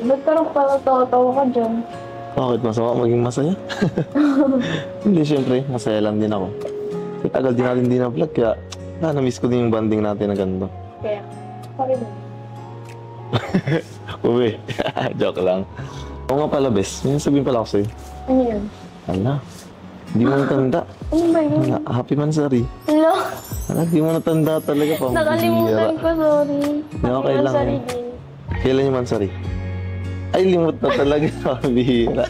Ba't parang tawa-tawa ka dyan? Bakit masama maging masaya? Hindi, syempre, masaya lang din ako. Kasi tagal din natin din na-vlog, kaya na-miss ko din yung banding natin na ganito. Kaya, bakit mo? Uwi, joke lang. Oo nga pala, bes. May sabihin pala ako sa'yo. Ano yun? Ala, hindi mo natanda. Ano ba yun? Ala, happy mansari. Hello? Ala, di mo natanda talaga pa. Nakalimutan ko, sorry. Okay lang Sorry yun. din. Kailan yung mansari? Ay, limot na talaga. Pabihira.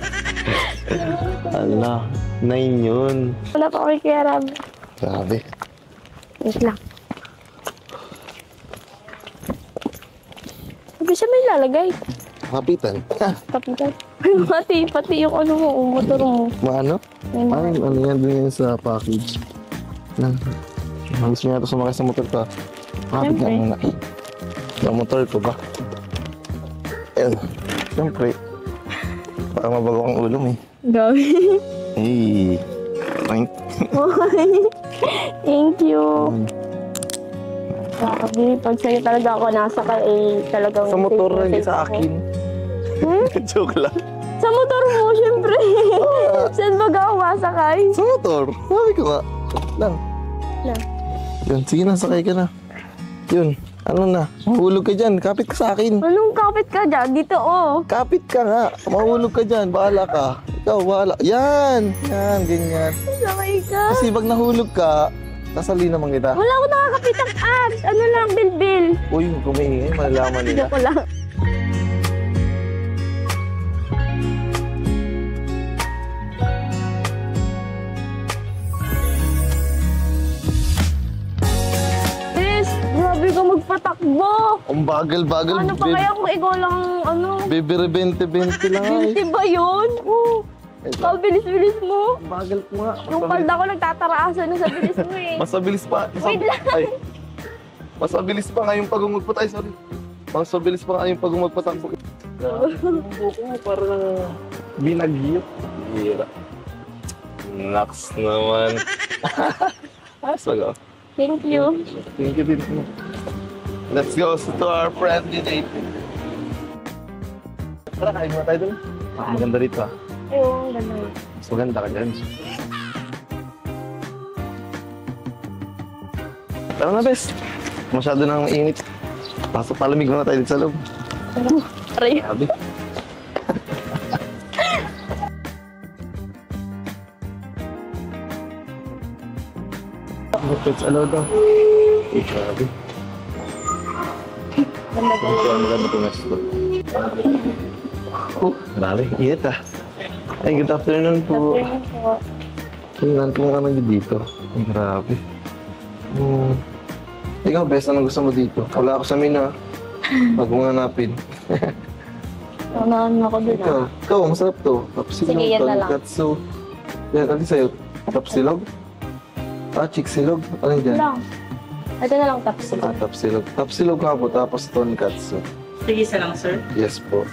Ala, 9 yun. Wala pa kami kaya Rab. Grabe. Wait lang. Sabi siya may lalagay. Kapitan. Kapitan. Pati yung ano mo, motor mo. Maano? May mga- Ay, ano yan din yan sa package. Gusto niya ito sumakay sa motor ko. Kapit Siyempre. ka muna. Sa motor ko ba? Ayun. Siyempre. Parang mabago ang ulo mo eh. Gabi. Hey. Point. Thank you. Sabi, pag sa'yo talaga ako nasakay, talagang... Sa motor safe na hindi safe sa ako. akin. Joke lang. Sa motor mo, syempre. Saan ba ako masakay? Sa motor. Sabi ko nga. Lang. Lang. Yun, sige na, sakay ka na. Yun. Ano na? Mahulog ka dyan. Kapit ka sa akin. Anong kapit ka dyan? Dito, oh. Kapit ka nga. Mahulog ka dyan. Bahala ka. Ikaw, bahala. Yan. Yan, ganyan. Sakay ka. Kasi pag nahulog ka, nasali naman kita. Wala ako nakakapitang ads. Ano lang, bilbil. Uy, kumaingay. Malalaman nila. Joke lang. Sis, grabe ka magpatakbo. Ang bagal-bagal. Ano pa kaya kung ikaw lang, ano? Bebere 20-20 lang ay. Guilty ba yun? Oo. Bilis-bilis mo. Ang bagal ko nga. Yung palda ko nagtataraasan na sa bilis mo eh. Mas mabilis pa. Wait lang. Ay. Mas mabilis pa nga yung pagumagpat. Ay, sorry. Mas mabilis pa nga yung pagumagpatakbo. Ang buko mo parang binagyot. Hira. Naks naman. Asa go. Thank you. Thank you din. Let's go to our friendly date. Tara, kain muna tayo dun. Maganda rito ah. Ayun, gano'n. Mas maganda ka dyan. Tara na, bes. Masyado nang init. Pasok palamig muna tayo dito sa loob. Aray. Sabi. Pets alo daw. Grabe. Ganda ko. Ang maganda po mas ko. Oh, grabe. Init ah. Ay, good afternoon po. Tingnan po nga nandito dito. Ay, grabe. Ikaw, best, anong gusto mo dito? Wala ako sa mina. Wag mo hanapin. Unahan ako dun ah. Ikaw, masarap to. Tapsilog, Sige, yan na lang. tonkatsu. Yan, ano sa'yo? Tapsilog? Chiksilog? Ano dyan? Lang. Ito na lang tapos. Tapsilog. Tapsilog nga po, tapos tonkatsu. Sige, isa lang, sir. Yes po.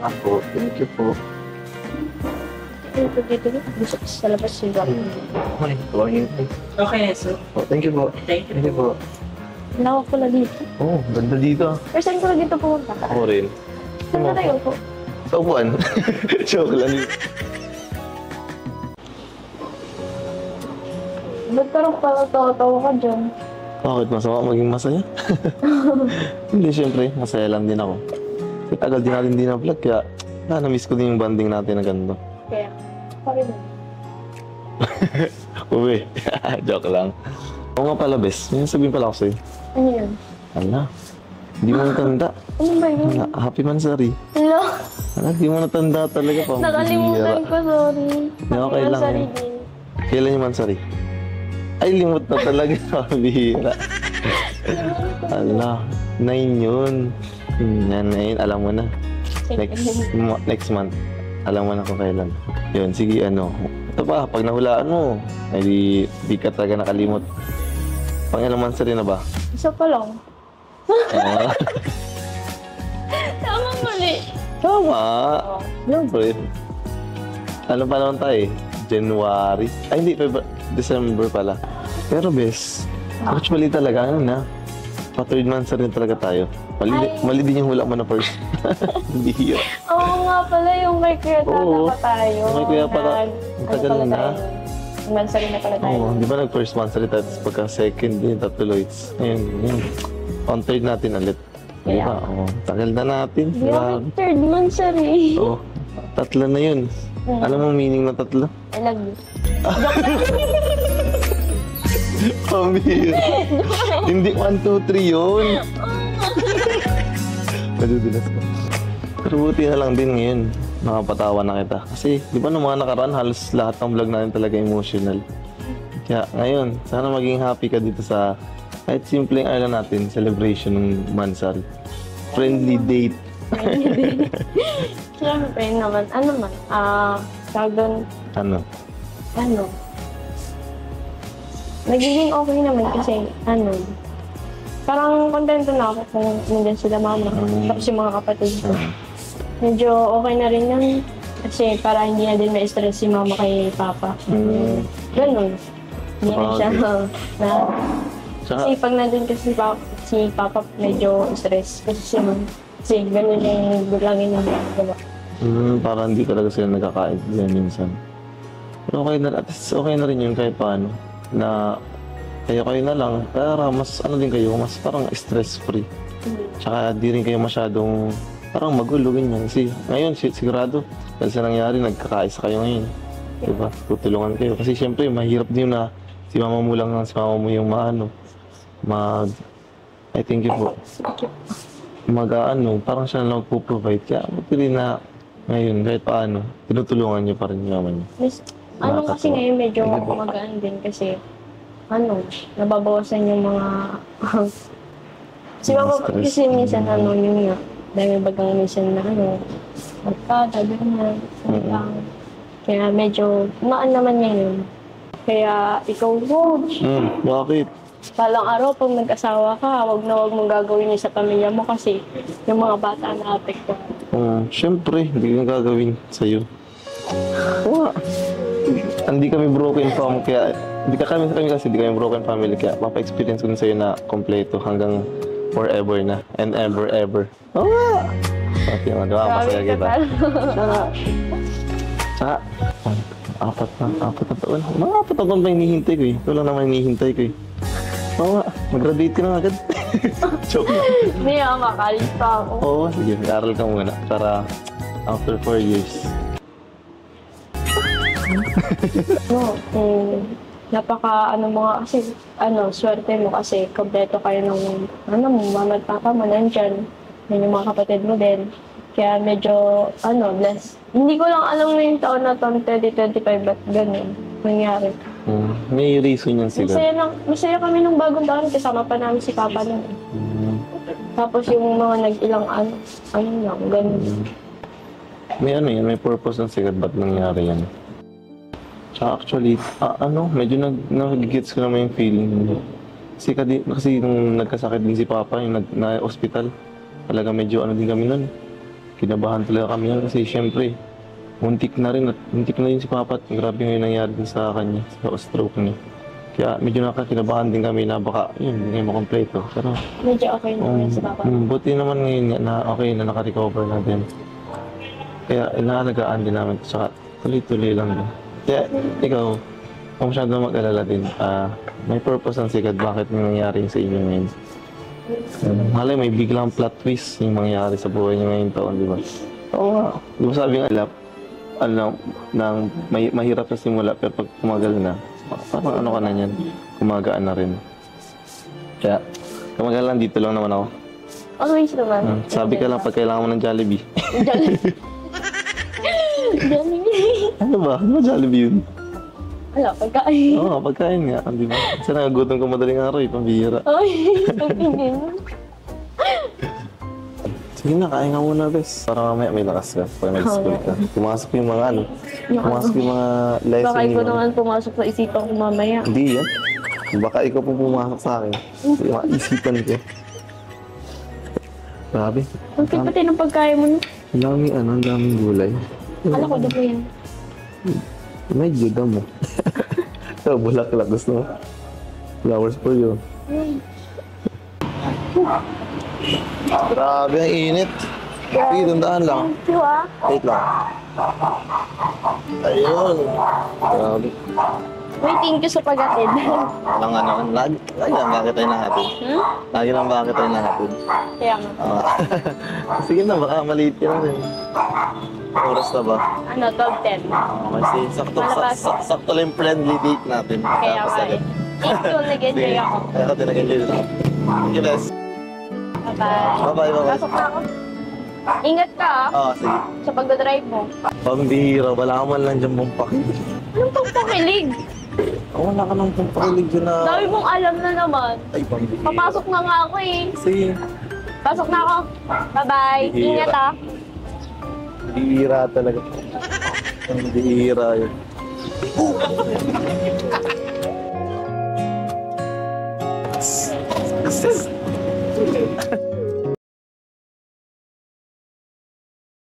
Ako, thank you po. Dito. Gusto ko sa labas yung drum. Okay, tawagin. Okay na, sir. Oh, thank you po. Thank you. Thank you po. Nawak ko lang dito. Oh, ganda dito. First time ko lang dito pumunta. Ako rin. Saan na tayo po? Sa upuan. Joke lang. Ba't parang tawa-tawa ka dyan? Bakit masama maging masaya? Hindi, syempre, masaya lang din ako. Kasi tagal din natin din na-vlog, kaya na-miss ko din yung banding natin na ganito. Kaya, bakit mo? Uwi, joke lang. Oo nga pala, bes. May sabihin pala ako sa'yo. Ano yun? Ala, hindi mo natanda. Ano ba yun? Ala, happy mansari. Hello? Ala, hindi mo natanda talaga pa. Nakalimutan ko, sorry. Okay lang Sorry yun. din. Kailan yung mansari? Ay, limot na talaga. Pabihira. Ala, 9 yun. Yan na yun, alam mo na. Next month, alam mo na kung kailan. Yun, sige, ano. Ito pa, pag nahulaan mo, ay di ka talaga nakalimot. Pang ilang months na rin na ba? Isa pa lang. Ah, Tama mali. tama. Siyempre. Ano pa naman tayo eh? January? Ay, hindi. December pala. Pero bes, actually talaga, ano na? Pa-third months na rin talaga tayo. Mali din yung hula mo na first. Hindi yun. Oo nga pala, yung may kuya tata Oo. pa tayo. May kuya pala. Ang tagal na. Mansari na pala tayo. Oo, di ba nag-first month rin tayo, tapos pagka second din, tatloids. Ayun, yun. On third natin ulit. Di ba? Oo, tagal na natin. Di ba, third mansari. Oo, tatlo na yun. Alam mo meaning na tatlo? I love you. Pamir. Hindi 1, 2, 3 yun. Nadudulas ko. Pero buti na lang din ngayon. Nakapatawa na kita. Kasi di ba nung mga nakaraan, halos lahat ng vlog natin talaga emotional. Kaya ngayon, sana maging happy ka dito sa kahit simpleng natin, celebration ng Mansal. Friendly date. Siyempre naman, tawag doon, Ano? nagiging okay naman kasi, parang kontento na ako kung nandiyan sila mama, tapos yung mga kapatid ko. Medyo okay na rin yun, kasi para hindi na din ma-stress si mama kay papa. Ganun. Hindi na siya na... Kasi pag nandun kasi si papa medyo stress, kasi ganun yung gulangin yung gawa. Parang hindi talaga sila nagkakaintindihan minsan. Pero okay na, at least okay na rin yun kahit paano. Na kayo na lang, para mas din kayo, mas parang stress-free. Tsaka di rin kayo masyadong parang magulo ganyan. Kasi ngayon, sigurado, dahil sa nangyari, nagkakaisa kayo ngayon. Diba? Tutulungan kayo. Kasi syempre, mahirap din na si mama mo lang, si mama mo yung I thank you po. Parang siya na lang magpo-provide. Kaya buti rin na ngayon, kahit paano, tinutulungan niyo pa rin yung mama niyo. Kasi ngayon medyo magaan din kasi nababawasan yung mga si mama kasi minsan yun nga dahil bagang minsan na magkada, ganyan, kaya medyo naman niya yun. Kaya ikaw Bakit? palang araw pag nag-asawa ka, wag mong gagawin yun sa pamilya mo kasi yung mga bata na apekto. Siyempre, hindi ko na gagawin sa'yo. Hindi kami broken family, kaya hindi kami broken family, kaya mapa-experience ko din sa'yo na kompleto hanggang forever na and ever. Oo nga! Pati naman, diba? Masaya kita. Tsaka, apat na taon. Mga 4 taon pa hinihintay ko eh. Ito lang naman hinihintay ko eh. Oo nga, mag-graduate ka na agad. Joke lang. Hindi makalit pa ako. Oo, sige, mag-aral ka muna para after 4 years. Kasi, swerte mo kasi kompleto kayo ng, mama at papa mo nandyan. Yan yung mga kapatid mo din. Kaya medyo, blessed. Hindi ko lang alam na yung taon na to, 2025, ba't ganun nangyari. May reason yan siguro. Masaya kami nung bagong taon, kasama pa namin si papa nun. Tapos yung mga nag-ilang lang, ganun. May purpose ng sigad ba't nangyari yan. Tsaka actually, medyo nag-gets ko naman yung feeling mo. Kasi nung nagkasakit din si Papa, yung na-hospital, talaga medyo din kami nun. Kinabahan talaga kami nun kasi syempre, muntik na rin si Papa at grabe nga yung nangyari din sa kanya, sa stroke niya. Kaya medyo nakakinabahan din kami na baka, hindi ngayon makompleto. Pero, medyo okay naman si Papa. Buti naman ngayon na okay na naka-recover natin. Kaya inaalagaan din namin, tsaka tuloy-tuloy lang din. Kaya, ikaw, kung masyado mag-alala din, may purpose ang sigad bakit may nangyari sa inyo ngayon. Malay, may biglang plot twist yung mangyari sa buhay niyo ngayong taon, di ba? Oo nga. Di ba sabi nga, mahirap sa simula, pero pag tumagal na, parang ka na yan, kumagaan na rin. Kaya, kumagal lang, dito lang naman ako. Always naman. Sabi ka lang pag kailangan mo ng Jollibee. Jollibee. Ano ba? Ano ba Jollibee yun? Wala, pagkain. Oo, pagkain nga. Di ba? Kasi nagagutom ko madaling araw eh, pambihira. Ay, pagkain. Sige na, kain ka muna, bes. Para mamaya may lakas ka pag nag-school ka. Pumasok yung mga pumasok yung mga lesson. Baka ikaw naman pumasok sa isipan ko mamaya. Hindi yan. Baka ikaw po pumasok sa akin. Yung mga isipan ko. Grabe. Ang pati ng pagkain mo. Ang daming gulay. Akala ko dabo yan. Medyo damo. Ito, bulaklak. Gusto mo? Flowers for you. Grabe ang init. Sige, tandaan lang. Thank you ah. Wait lang. Ayun. Grabe. Wait, thank you sa pag-atid. Walang ano, lagi lang bakit tayo nahatid. Lagi lang bakit tayo nahatid. Kaya nga. Sige na, baka maliit ka na rin. Oras na ba? Ano, 12:10. Kasi Malabas. sakto lang yung friendly date natin. Kaya Tapos nga agad. eh. Thank you, nag-enjoy Sige. ako. Kaya ka din nag-enjoy din ako. Thank you, Les. Bye-bye. Bye-bye. Pasok na ako. Ingat ka ah, Sige. sa pagdadrive mo. Pambihira, wala ka man lang dyan mong pakilig. Anong pagpakilig? Wala ka nang pakilig dyan na... Dami mong alam na naman. Ay, pambihira. Papasok na nga ako eh. Sige. Pasok na ako. Bye-bye. Bihira. Ingat ah. Bihira talaga. Ang bihira yun.